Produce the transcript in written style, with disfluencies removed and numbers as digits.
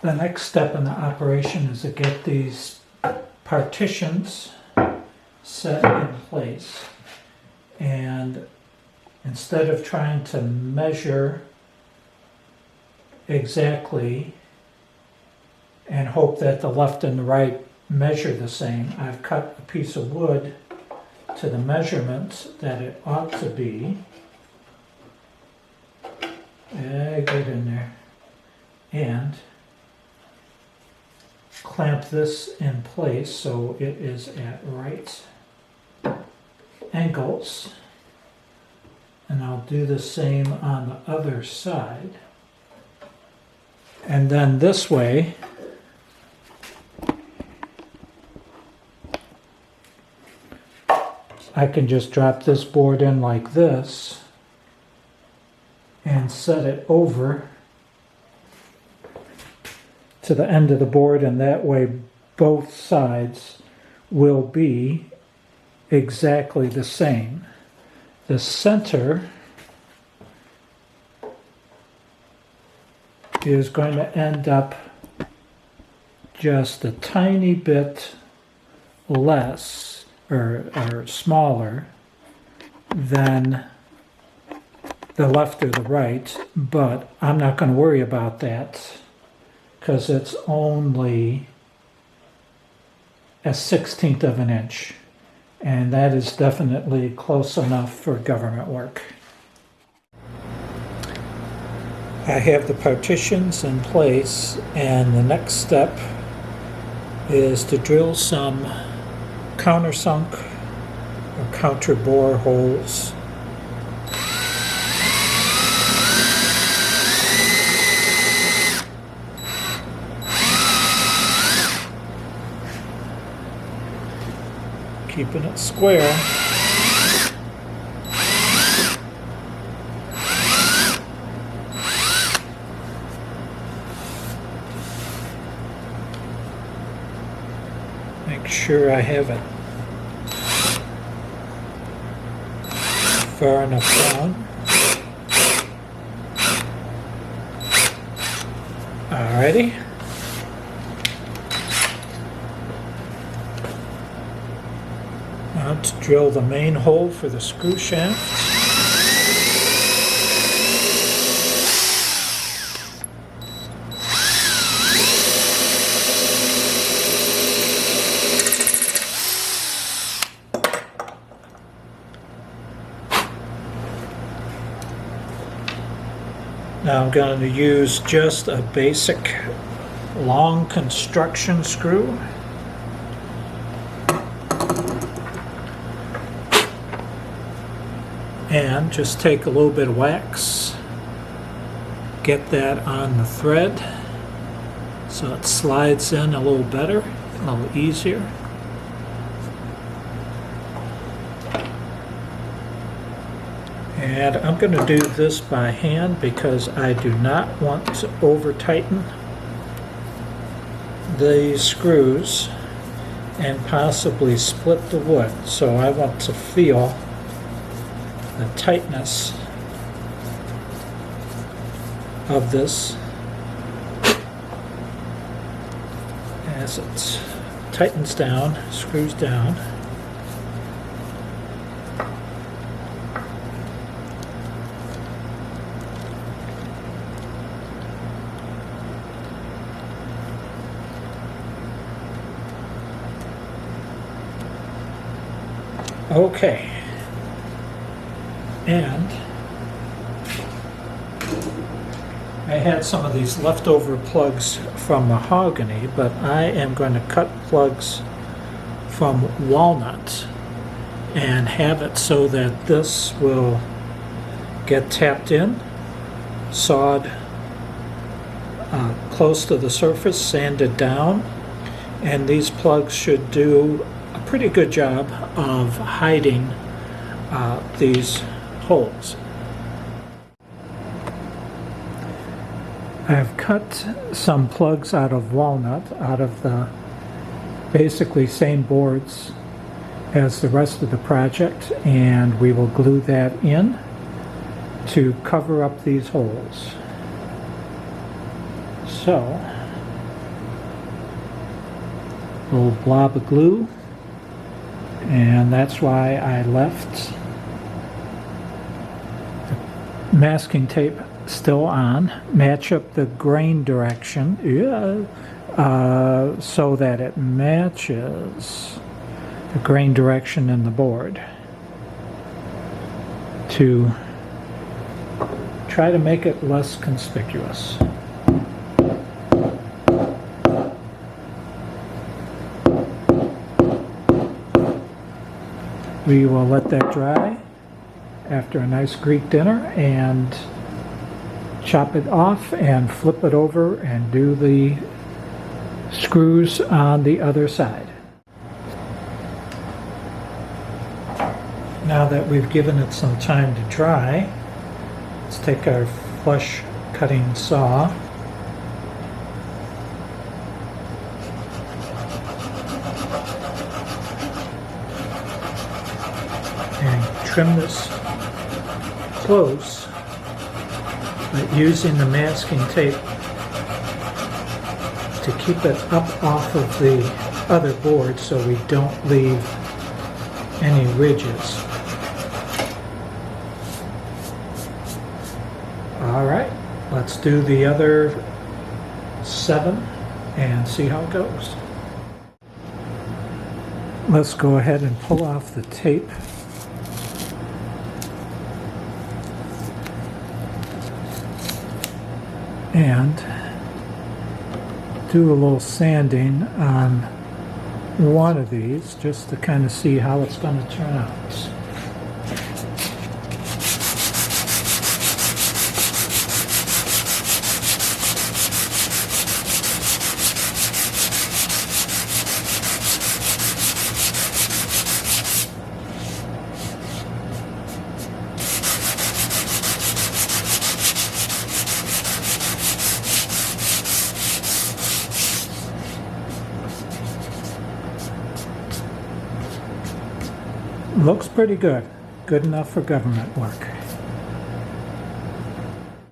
The next step in the operation is to get these partitions set in place. And instead of trying to measure exactly and hope that the left and the right measure the same, I've cut a piece of wood to the measurements that it ought to be. Get in there. And clamp this in place so it is at right angles. And I'll do the same on the other side. And then this way, I can just drop this board in like this and set it over to the end of the board, and that way both sides will be exactly the same. The center is going to end up just a tiny bit less or smaller than the left or the right, but I'm not going to worry about that because it's only a 1/16 of an inch, and that is definitely close enough for government work. I have the partitions in place, and the next step is to drill some countersunk or counter bore holes. Keeping it square. Make sure I have it far enough down. Alrighty. Now to drill the main hole for the screw shaft. Now I'm going to use just a basic long construction screw. And just take a little bit of wax, get that on the thread so it slides in a little better, a little easier. And I'm going to do this by hand because I do not want to over tighten these screws and possibly split the wood. So I want to feel the tightness of this as it tightens down, screws down. Okay. And I had some of these leftover plugs from mahogany, but I am going to cut plugs from walnut and have it so that this will get tapped in, sawed close to the surface, sanded down, and these plugs should do a pretty good job of hiding these holes. I've cut some plugs out of walnut, out of the basically same boards as the rest of the project, and we will glue that in to cover up these holes. So little blob of glue, and that's why I left the masking tape still on. Match up the grain direction, so that it matches the grain direction in the board, to try to make it less conspicuous. We will let that dry after a nice Greek dinner and chop it off and flip it over and do the screws on the other side. Now that we've given it some time to dry, let's take our flush cutting saw and trim this close, but using the masking tape to keep it up off of the other board so we don't leave any ridges. Alright, let's do the other 7 and see how it goes. Let's go ahead and pull off the tape. And do a little sanding on one of these just to kind of see how it's going to turn out. Looks pretty good. Good enough for government work.